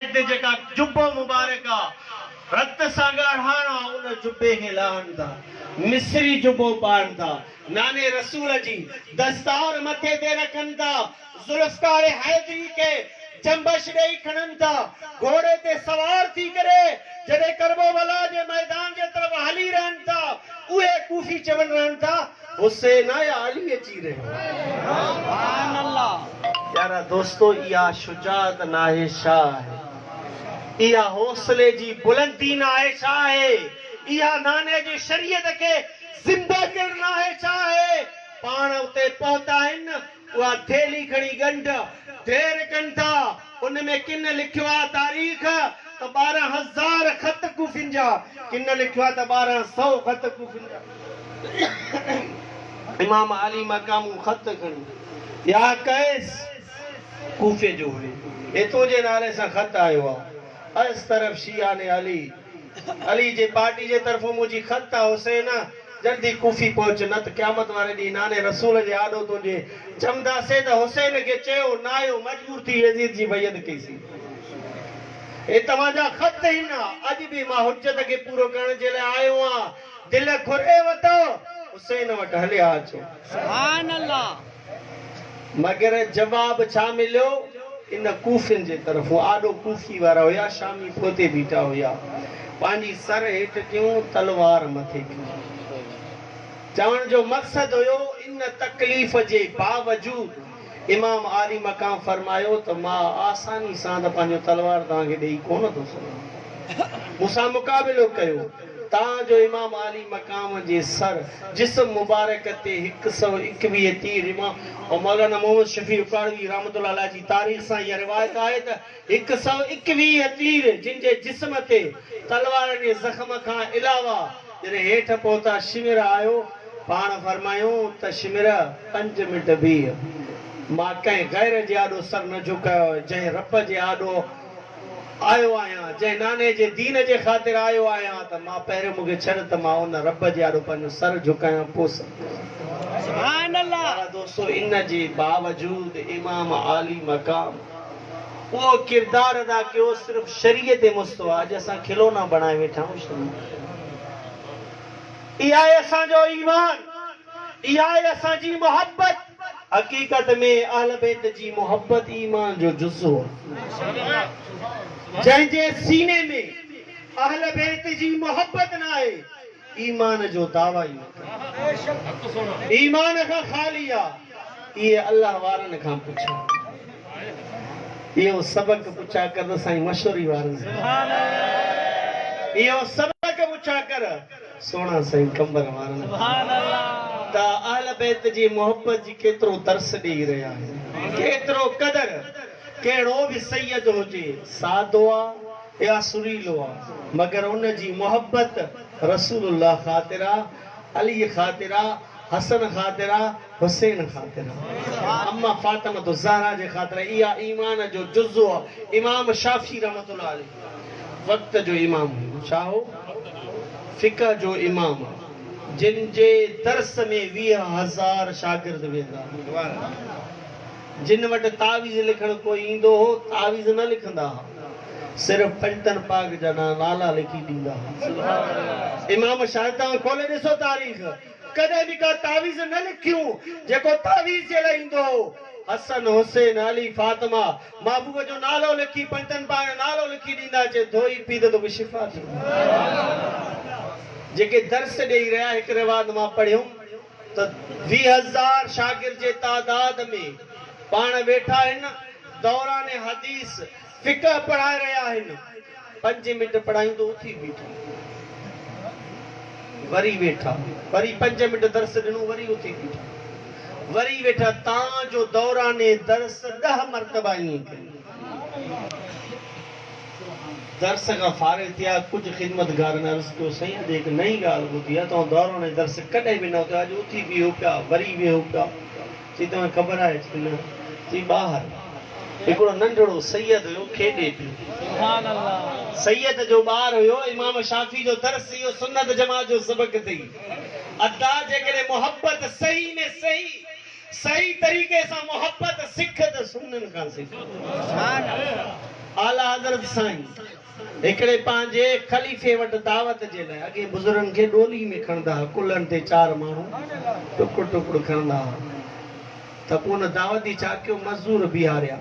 जेका जुब्बो मुबारक रत सां ॻाढ़ाणा उन जुब्बे खे लहनि था, मिस्री जुब्बो पाइनि था, नाने रसूल जी दस्तार मथे ते रखनि था, ज़ुल्फ़कार हैदरी के जंबश ॾेई खणनि था, घोड़े ते सवार थी करे जॾहिं करबला जे मैदान जे तरफ़ हली रहनि था, उहे कूफी चवनि रहनि था हुसैन या अली अची रहियो। सुभान अल्लाह। यारा दोस्तो, इहा शुजाअत नाहे छा आहे, इहा हौसले जी बुलंदी नाहे छा आहे, इहा नाने जी शरीयत के ज़िंदा करण नाहे छा आहे। पाण उते पहुता आहिनि, उहा थेली खणी गंढ ढेर कनि था, उन में किन लिखियो आहे तारीख़ त 12,000 ख़त कूफिन जा, किन लिखियो आहे त 1200 ख़त कूफिन जा। इमाम अली मकाम ख़त खणी या कैस कूफे जो हुए, एतो जे नाले सां ख़त आयो आहे। इस तरफ शिया ने अली जे पार्टी जे तरफों मुझी ख़त आहे हुसैन जल्दी कूफी पहुच, न त क़यामत वारे ॾींहुं नाने रसूल जे आॾो तुंहिंजे चवंदासीं त हुसैन खे चयो न आयो, मजबूर थी यज़ीद जी बैयत कईसीं। हे तव्हांजा ख़त आहिनि, अॼु बि मां हुज्जत खे पूरो करण जे लाइ आयो आहियां। दिलि घुरे वठो, हुसैन वटि हलिया अचो। सुभान अल्लाह। मगर जवाब छा मिलियो? इन कूफिन जे तरफ़ों आॾो कूफी वारा हुया, शामी पोते बीठा हुया, पंहिंजी सर हेठि टियूं तलवार मथे कयूं। चवण जो मक़सद हुयो, इन तकलीफ़ जे बावजूद इमाम आली मकाम फरमायो त मां आसानी सां त पंहिंजो तलवार तव्हांखे ॾेई कोन थो सघां, मूंसां मुक़ाबिलो कयो। तव्हांजो इमाम आली मकाम जे सर जिस्म मुबारक ते 121 तीर इमाम और मौलाना मोहम्मद शफी उकाड़वी रहमतुल्लाह अलैह जी तारीख़ सां इहा रिवायत आहे त 121 तीर जिन जे जिस्म ते तलवार जे ज़ख़्म खां अलावा जॾहिं हेठि पहुता शिमिर आयो, पाण फरमायो त शिमिर 5 मिंट बीह, मां कंहिं गैर जे आॾो सर न झुकायो, जंहिं रब जे आॾो आयो आहियां, जंहिं नाने जे दीन जे ख़ातिर आयो आहियां, त मां पहिरियों मूंखे छॾ त मां उन रब जे आॾो पंहिंजो सर झुकायां पोइ। सुभान अल्लाह। दोस्तो, इन जे बावजूद इमाम आली मकाम वो किरदार अदा कयो, सिर्फ शरीयत मुस्तवा। अॼु असां खिलौना बणाए वेठा आहियूं। इहा आहे असांजो ईमान, इहा आहे असांजी मोहब्बत। हक़ीक़त में अहल बैत जी मोहब्बत ईमान जो जुज़ो आहे। जंहिंजे सीने में अहल बैत जी मोहब्बत न आहे, ईमान जो दावा ई ईमान खां ख़ाली आहे। इहे अल्लाह वारनि खां पुछो, इहो सबक पुछा कर साईं मशहूरी वारनि से, इहो सबक पुछा कर सोना साईं कंबर वारनि त अहल बैत जी मोहब्बत जी केतिरो तरस ॾेई रहिया आहिनि, केतिरो क़दर। कहिड़ो बि सैयद हुजे, सादो आहे या सुरीलो आहे, मगर उन जी मोहब्बत रसूलुल्लाह ख़ातिर आहे, अली ख़ातिर आहे, हसन ख़ातिर आहे, हुसैन ख़ातिर आहे, अम्मा फातिमा तो ज़हरा जे ख़ातिर। इहा ईमान जो जुज़ो आहे। इमाम शाफी रहमतुल्लाह अलैह वक़्त जो इमाम छा हो? फ़िक़ह जो इमाम, जिन जे दर्स में 20,000 शागिर्द वेंदा, जिन वटि तावीज़ लिखण कोई ईंदो हो, तावीज़ न लिखंदा, सिर्फ पंजतन पाक जा नाला लिखी ॾींदा। इमाम शाफी, तव्हां खोले ॾिसो तारीख़, कॾहिं बि का तावीज़ न लिखियूं। जेको तावीज़ जे लाइ ईंदो हो, हसन हुसैन अली फातिमा, महबूब जो नालो लिखी पंजतन पाक जो नालो लिखी ॾींदा, चे धोई पी त तोखे शिफ़ा थी। जेके दर्स ॾेई रहिया, हिकु रिवाज मां पढ़ियुमि त 20,000 शागिर्द जे तादाद में पाण वेठा आहिनि, दौरान हदीस फ़िक़ह पढ़ाए रहिया आहिनि। 5 मिंट पढ़ायूं त उथी बीठा, वरी वेठा, वरी 5 मिंट दर्स ॾिनूं, वरी उथी बीठा, वरी वेठा। तव्हांजो दौरान दर्स 10 मरतबा ईअं कयो। दर्स खां फारिग थिया, कुझु ख़िदमतगारनि अर्ज़ु कयो, साईं अॼु हिकु नई ॻाल्हि ॿुधी आहे, तव्हां दौरान दर्स कॾहिं बि न थियो, अॼु उथी बीहो पिया, वरी वेहो पिया। चई तव्हांखे ख़बर आहे? चई न। चई ॿाहिरि हिकिड़ो नंढड़ो सैयद हुयो, खेॾे पियो। सैयद जो ॿार हुयो। इमाम शाफी जो दर्स इहो सुन्नत जमात जो सबक अथई। अदा जेकॾहिं मोहब्बत सही में सही तरीक़े सां मोहब्बत सिख त सुन्ननि खां सिख। आला हज़रत साईं हिकिड़े पंहिंजे ख़लीफ़े वटि दावत जे लाइ अॻे बुज़ुर्गनि खे डोली में खणंदा हुआ, कुल्हनि ते 4 माण्हू टुकुर टुकुर खणंदा हुआ। त पोइ हुन दावती छा कयो, मज़दूर बीहारिया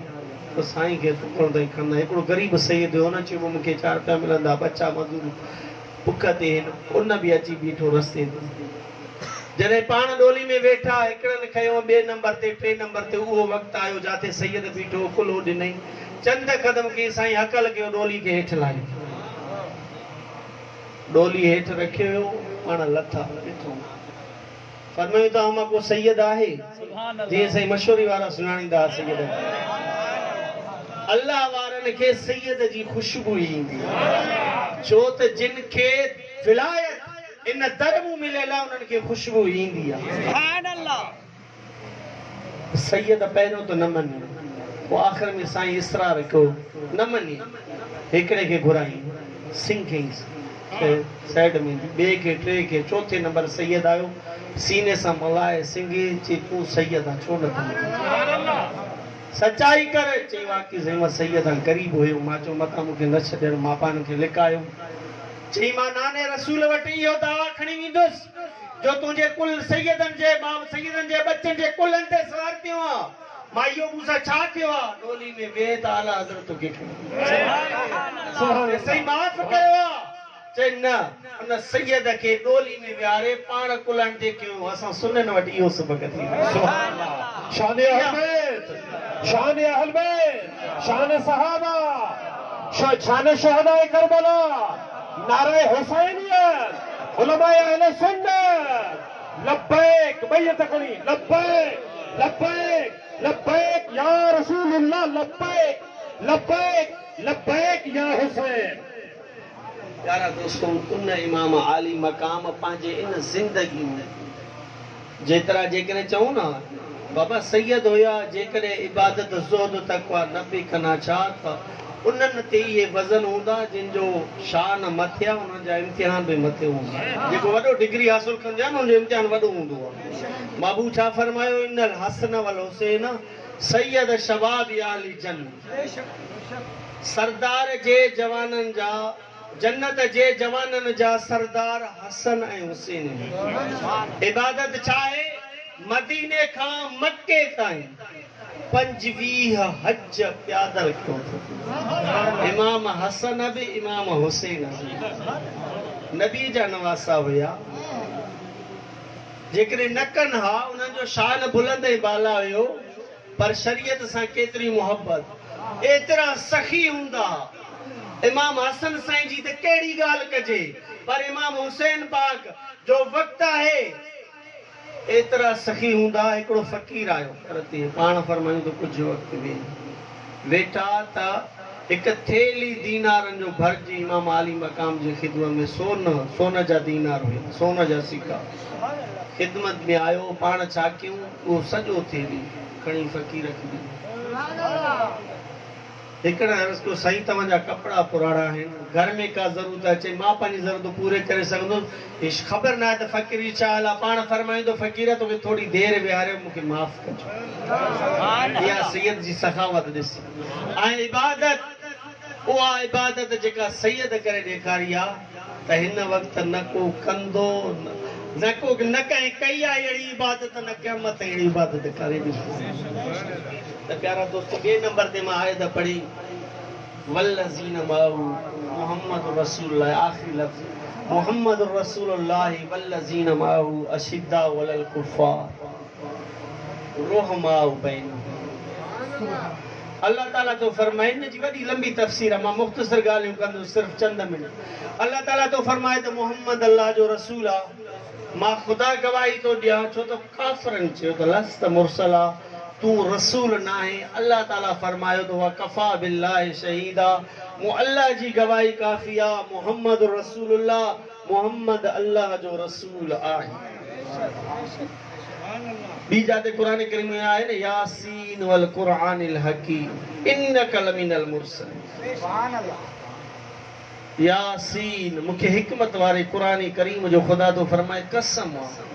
त साईं खे टुकुर ताईं खणंदा। हिकिड़ो ग़रीब सैयद हुयो, हुन चयो मूंखे 4 रुपया मिलंदा, बचा मज़दूर बुख ते आहिनि। उन बि अची बीठो रस्ते ते। जॾहिं पाण डोली में वेठा, हिकिड़नि खयो 2 नंबर ते 3 नंबर ते, उहो वक़्तु आयो जिते सैयद बीठो, कुल्हो ॾिनई, चंद क़दम कई, साईं हकल कयो, डोली खे हेठि लाहियो। डोली हेठि रखियो, पाण लथा ॾिठो। फरमायूं तव्हां मां को सैयद आहे? जीअं साईं मशहूरी वारा सुञाणींदा सैयद। अल्लाह वारनि खे सैयद जी खुशबू ईंदी, छो त जिन खे विलायत इन दर मूं मिलियल आहे उन्हनि खे खुशबू ईंदी आहे। सुभान अल्लाह। सैयद पहिरियों त न मञी, पोइ आख़िर में साईं इसरार कयो, न मञी। हिकिड़े खे घुराई, सिंह खे साइड में, ॿिए खे, 3 खे, 4थे नंबर सैयद आयो, सीने सां मलाए सिंह चे तूं सैयद आहे, छो न थी सच्चाई कर? चई वाक़ई साईं मां सैयद आहियां, ग़रीब हुयो, मां चयो मथां मूंखे न छॾियो, मां पाण खे लिकायो। चई मां नाने रसूल वटि इहो दावा खणी वेंदुसि जो तुंहिंजे कुल सैयदनि जे सैयदनि जे बचनि जे कुलनि ते सवार थियो आहे। मां इहो मूंसां छा कयो आहे? डोली में वेह त आला हज़रत तोखे साईं माफ़ कयो आहे। चई न, उन सैयद खे डोली में विहारे पाण कुलनि ते कयो। असां सुननि वटि इहो सबक़ थी शान अहमद, शान अहल बैत, शान सहाबा, शान शहदाए करबला, नारे हुसैनियत, उलमाए अहले सुन्नत, लब्बैक बैत खड़ी, लब्बैक लब्बैक लब्बैक या रसूलुल्लाह, लब्बैक लब्बैक लब्बैक या हुसैन। प्यारा दोस्तों, उन इमाम आली मकाम पंहिंजे इन ज़िंदगी में जेतिरा जेकॾहिं चऊं न बाबा सैयद हुया, जेकॾहिं इबादत ज़ुहद तक़वा न बि कना छा त उन्हनि ते इहे वज़न हूंदा जिन जो शान मथे आहे, उन्हनि जा इम्तिहान बि मथे हूंदा। जेको वॾो डिग्री हासिल कंदो आहे न उनजो इम्तिहान वॾो हूंदो आहे। महबूब छा फरमायो, इन्नल हसन वल हुसैन सैयद शबाब आली जन्नत, सरदार जे जवाननि जा, जन्नत जे जवाननि जा सरदार हसन ऐं हुसैन। इबादत छा आहे? मदीने खां मक्के ताईं 25 हज प्यादल कयो। इमाम हसन बि इमाम हुसैन नबी जा नवासा हुया। जेकॾहिं न कनि हा उन्हनि जो शान बुलंद ऐं बाला हुयो, पर शरीयत सां केतिरी मोहबत, एतिरा सखी हूंदा। इमाम हसन साईं जी त कहिड़ी ॻाल्हि कजे, पर इमाम हुसैन पाक जो वक़्तु आहे एतिरा सखी हूंदा। हिकिड़ो फ़क़ीर आयो पाण फरमायूं त कुझु वक़्तु वेठा त हिकु थेली दीनारनि जो भरिजी इमाम आली मकाम जी ख़िदमत में, सोन जा दीनार हुया, सोन जा सिक्का ख़िदमत में आयो। पाण छा कयूं, उहो सॼो थेली खणी फ़क़ीर खे हिकिड़ा अर्ज़ कयो, साईं तव्हांजा कपिड़ा पुराणा आहिनि, घर में का ज़रूरत अचे मां पंहिंजी ज़रूरत पूरे करे सघंदुसि। ख़बर न आहे त फ़क़ीर जी छा हाल आहे। पाण फरमाईंदो, फ़क़ीर तोखे थोरी देरि विहारियो, मूंखे माफ़ कजो। इहा सैयद जी सखावत ॾिस। ऐं इबादत, उहा इबादत जेका सैयद करे ॾेखारी आहे त हिन वक़्तु न को कंदो, न को न कंहिं कई आहे अहिड़ी इबादत, न क़यामत अहिड़ी इबादत करे ॾिसो। त प्यारा दोस्त, 2 नंबर ते मां आयत पढ़ी, वल्लज़ीन माहू मुहम्मद रसूलुल्लाह, आख़िरी लफ़्ज़ मुहम्मद रसूलुल्लाह वल्लज़ीन माहू अशिद्दा वलल कुफ़ार रुहमाउ बैनहुम। अल्लाह ताला तो फरमाए, इन जी वॾी लंबी तफ़सीर आहे, मां मुख़्तसर ॻाल्हियूं कंदुसि सिर्फ़ चंद मिनट। अल्लाह ताला तो फरमाए त मुहम्मद अल्लाह जो रसूल आहे। मां ख़ुदा गवाही तो ॾियां, छो त काफ़िरनि चयो त लस्त मुरसला, तू रसूल न आहे। अल्लाह ताला फरमायो तो वकफ़ा बिल्लाहि शहीदा, मूं अल्लाह जी गवाही काफ़ी आहे। मुहम्मद रसूलुल्लाह, मुहम्मद अल्लाह जो रसूल आहे। ॿी जाते क़ुरान करीम में आहे न, यासीन वल क़ुरआनिल हकीम इन्नका लमिनल मुरसलीन। सुभान अल्लाह। यासीन, मूंखे हिकमत वारे क़ुरान करीम जो ख़ुदा तो फरमाए कसम आहे,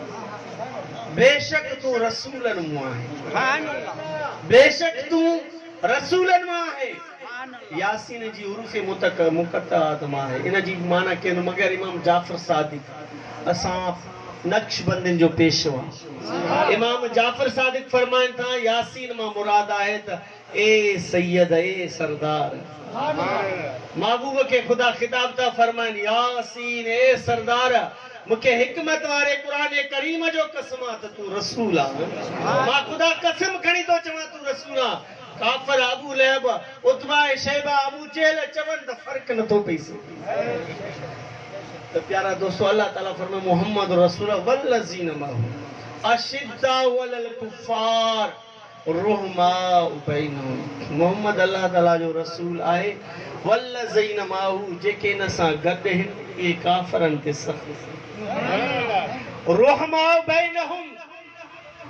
बेशक तू रसूलन मां आहे, बेशक तू रसूलन मां आहे। यासीन जी उरूफ़ मुक़त्तआत मां है इन जी माना के मगर इमाम जाफर सादिक असां नक्शबंदिन जो पेशवा इमाम जाफर सादिक फरमाइन था यासीन मां मुराद आहे त ए सैयद ए सरदार महबूब के खुदा खिताब था फरमाइन यासीन ए सरदार मुखे हिकमत वारे कुरान करीम जो कसम त तू रसूल आ मां खुदा कसम खणी तो चवा तू रसूल आ काफर अबू लहब उतबा शैबा अबू जेल चवन त फर्क न तो पैसे तो प्यारा दोस्तों अल्लाह ताला फरमाए मोहम्मद रसूल वल्लजीन माहू अशिद्दा वलल कुफार रुहमा बैनहुम मोहम्मद अल्लाह ताला जो रसूल आहे वल्लजीन माहू जेके न सा गद हिन ए काफरन ते सख्त रुहमा बैनहुम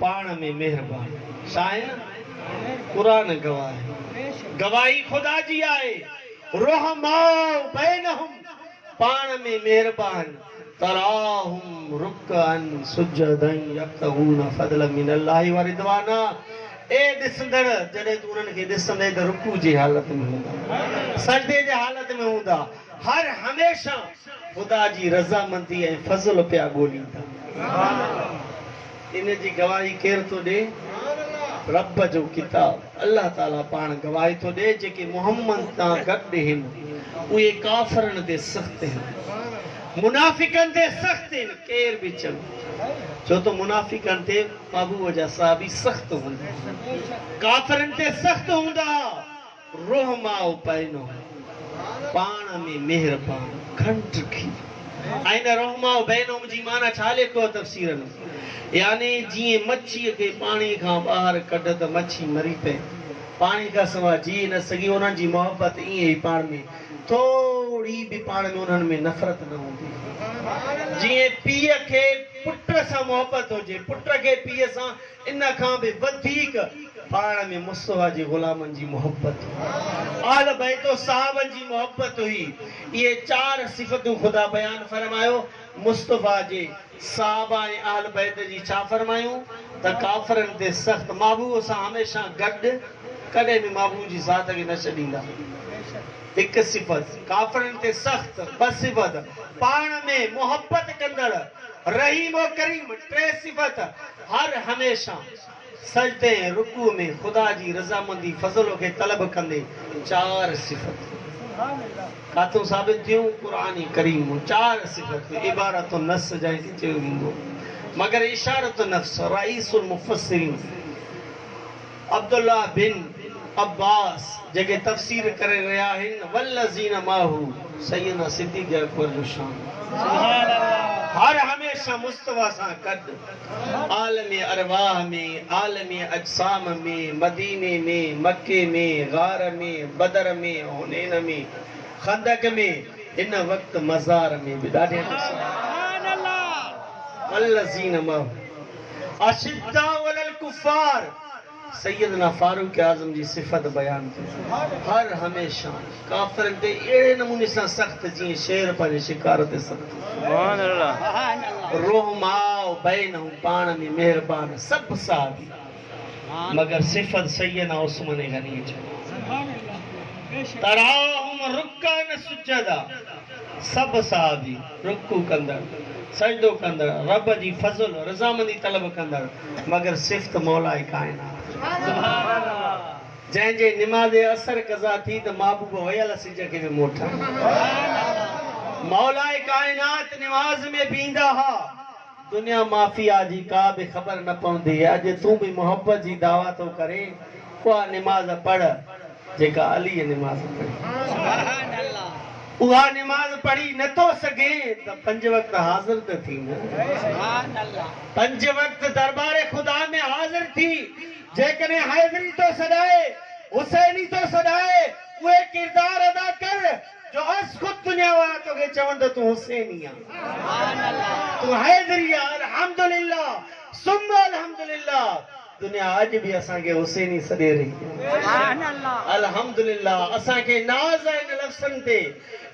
पाण में मेहरबान शायद कुरान गवाह है गवाही खुदा जी आए रुहमा बैनहुम पाण में मेहरबान तराहुम रुकअन सुजदन यब्तगून फदलन मिनल्लाहि व रिदवाना ए दिसंदड़ जडे तू उन्हनि खे दिसंदे त रुकू जी हालत में हूंदा सजदे जे हालत में हूंदा हर हमेशा खुदा जी रज़ामंदी ऐं फज़ल पिया ॻोल्हींदा इन जी गवाही केर थो ॾे रब जो किताब अल्लाह ताला पाण गवाही थो ॾे जेके मोहम्मद तां गॾु आहिनि उहे काफ़रनि ते सख़्त आहिनि मुनाफ़िकनि ते सख़्त आहिनि केर बि चवे छो त मुनाफ़िकनि ते महबूब जा साहबी सख़्त हूंदा काफ़रनि ते सख़्त हूंदा रुहमाउ पैनो पाण में मेहरबान खंड रखी ऐं न रहमाउ बैनहुम जी माना छा लिखो तफ़सीर में यानी जीअं मच्छीअ खे पाणी खां ॿाहिरि कढ त मच्छी मरी पए पाणी खां सवाइ जी न सघी उन्हनि जी मोहबत ईअं ई पाण में थोड़ी भी पाण में उन्हनि में नफ़रत न हूंदी जीअं पीउ खे पुट सां मोहबत हुजे पुट खे पीउ सां इन खां बि वधीक पाण में मुस्तफा जे ग़ुलामनि जी मोहबत आल बैतो साहबनि जी मोहबत हुई इहे चार सिफ़तूं ख़ुदा बयान फरमायो मुस्तफा जे साहबा ऐं आल बैत जी छा फरमायूं त काफ़रनि ते सख़्त महबूब सां हमेशा गॾु कॾहिं बि महबूब जी ज़ात खे न छॾींदा हिकु सिफ़त काफ़रनि ते सख़्त ॿ सिफ़त पाण में मोहबत कंदड़ रहीम और करीम टे सिफ़त हर हमेशा सजदे रुकू में खुदा जी रज़ामंदी फज़ल खे तलब कंदे चार सिफ़त काथों साबित थियूं कुरान करीम चार सिफ़त इबारत नस जंहिंखे चयो वेंदो मगर इशारत नफ्स रईसुल मुफ़स्सिरीन अब्दुल्ला बिन अब्बास जेके तफ़सीर करे रहिया आहिनि वल्लज़ीन माहू सैयदना सिद्दीक़ अकबर जो शान सुभान अल्लाह हर हमेशा मुस्तफा सां गॾु आलम अरवाह में आलम अजसाम में मदीने में मक्के में गार में बदर में हुनैन में खंदक में इन वक्त मज़ार में भी ॾाढे सुभान अल्लाह वल्लज़ीन माहू अशिद्दा वलल कुफ़ार सैयदना फारूक आज़म जी सिफ़त बयान थी हर हमेशा काफ़रनि ते अहिड़े नमूने सां सख़्त जीअं शेर पंहिंजे शिकार ते सख़्त सुभान अल्लाह रुहमाउ बैनहुम पाण में मेहरबान सभु साहबी मगर सिफ़त सैयदना उस्मान गनी जो तराहुम रुकअन सुजदा सभु साहबी रुकू कंदड़ सजदो कंदड़ रब जी फज़ल रज़ामंदी तलब कंदड़ मगर सिफ़त मौलाए कायनात जंहिंजे निमाज़े असर कज़ा थी त महबूब वयल सिज खे बि मोटा मौलाए कायनात निमाज़ में बींदा हा दुनिया माफिया जी का बि ख़बर न पवंदी अॼु तूं बि मोहब्बत जी दावा थो करे उहा निमाज़ पढ़ जेका अलीअ निमाज़ पढ़ी उहा निमाज़ पढ़ी नथो सघे त 5 वक्त हाज़िर त थी न 5 वक्त दरबार खुदा में हाज़िर थी जेकॾहिं हाज़िरी तो सदाए हुसैनी तो सदाए उहे किरदार अदा कर जो अस खुद दुनिया वाला तोखे चवनि त तूं हुसैनी आहे तूं हैदरी आहे अल्हम्दुलिल्लाह सुम्मा अल्हम्दुलिल्लाह दुनिया अॼु बि असांखे हुसैनी सॾे रही सुभान अल्लाह अल्हम्दुलिल्लाह असांखे नाज़ आहे इन लफ़्ज़नि ते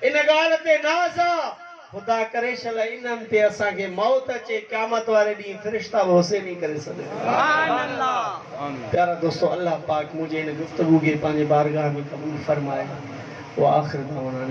इन ॻाल्हि ते नाज़ आहे खुदा करे शला इन्हनि ते असांखे मौत अचे क़यामत वारे ॾींहुं फ़रिश्ता बि हुसैन ई करे सघे। प्यारा दोस्तों, अल्लाह पाक मुझे इन गुफ्तगू के पंहिंजे बारगाह में कबूल फरमाए। वो आखिर दावाना